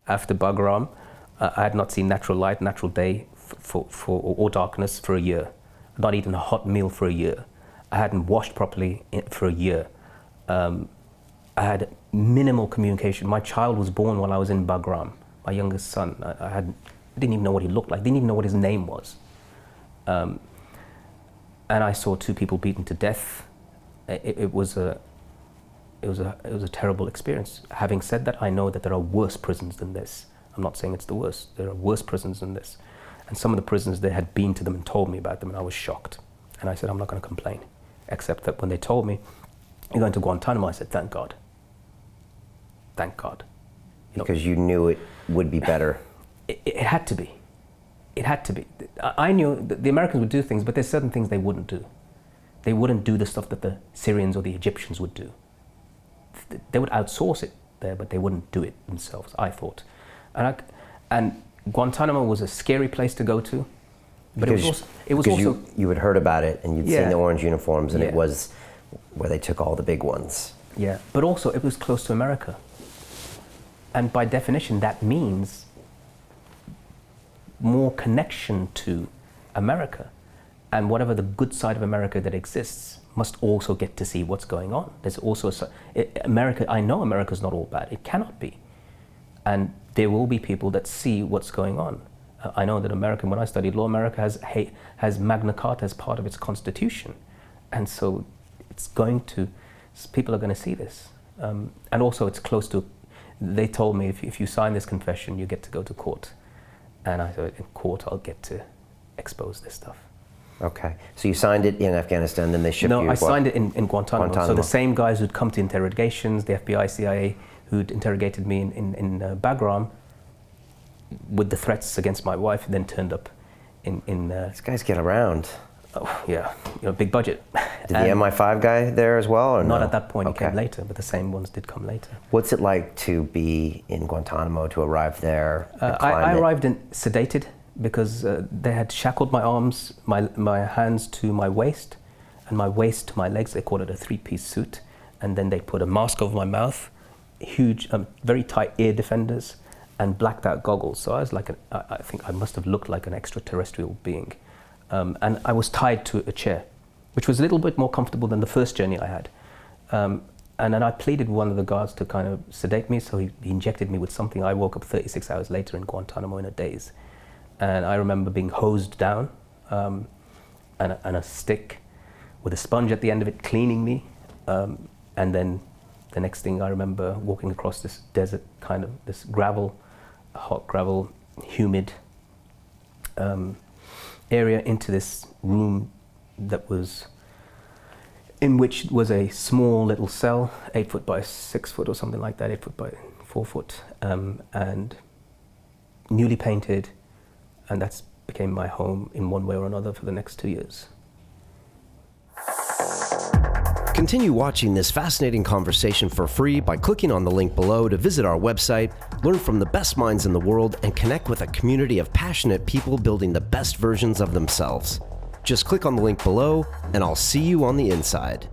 after Bagram. I had not seen natural light, natural day or darkness for a year. Not eaten a hot meal for a year. I hadn't washed properly for a year. I had minimal communication. My child was born while I was in Bagram, my youngest son. I didn't even know what he looked like, didn't even know what his name was. And I saw 2 people beaten to death. It was a terrible experience. Having said that, I know that there are worse prisons than this. I'm not saying it's the worst. There are worse prisons than this. And some of the prisons, they had been to them and told me about them, and I was shocked. And I said, I'm not going to complain. Except that when they told me, you're going to Guantanamo, I said, thank God. Thank God. Because you knew it would be better. It had to be. It had to be. I knew that the Americans would do things, but there's certain things they wouldn't do. They wouldn't do the stuff that the Syrians or the Egyptians would do. They would outsource it there, but they wouldn't do it themselves, I thought. And Guantanamo was a scary place to go to, but it was also you had heard about it and you'd seen the orange uniforms, and yeah. It was where they took all the big ones. Yeah, but also it was close to America, and by definition that means more connection to America, and whatever the good side of America that exists must also get to see what's going on. There's also America. I know America's not all bad. It cannot be, and there will be people that see what's going on. I know that America, when I studied law, America has Magna Carta as part of its constitution, and so people are going to see this. And also, it's close to. They told me if you sign this confession, you get to go to court, and I thought in court I'll get to expose this stuff. Okay, so you signed it in Afghanistan, then they shipped you. No, I signed it in Guantanamo. So the same guys who'd come to interrogations, the FBI, CIA, who'd interrogated me in Bagram with the threats against my wife, then turned up in These guys get around. Oh yeah, big budget. Did the MI5 guy there as well, or not no? at that point? Okay. He came later, but the same ones did come later. What's it like to be in Guantanamo, to arrive there? I arrived sedated because they had shackled my arms, my hands to my waist, and my waist to my legs. They called it a 3-piece suit, and then they put a mask over my mouth, huge, very tight ear defenders, and blacked out goggles. So I was like, I think I must have looked like an extraterrestrial being. And I was tied to a chair, which was a little bit more comfortable than the first journey I had. And then I pleaded with one of the guards to kind of sedate me, so he injected me with something. I woke up 36 hours later in Guantanamo in a daze. And I remember being hosed down, and a stick with a sponge at the end of it cleaning me. And then the next thing I remember walking across this desert, kind of this hot gravel, humid area into this room in which was a small little cell, 8 foot by 6 foot or something like that, 8 foot by 4 foot, and newly painted, and that became my home in one way or another for the next 2 years. Continue watching this fascinating conversation for free by clicking on the link below to visit our website, learn from the best minds in the world, and connect with a community of passionate people building the best versions of themselves. Just click on the link below, and I'll see you on the inside.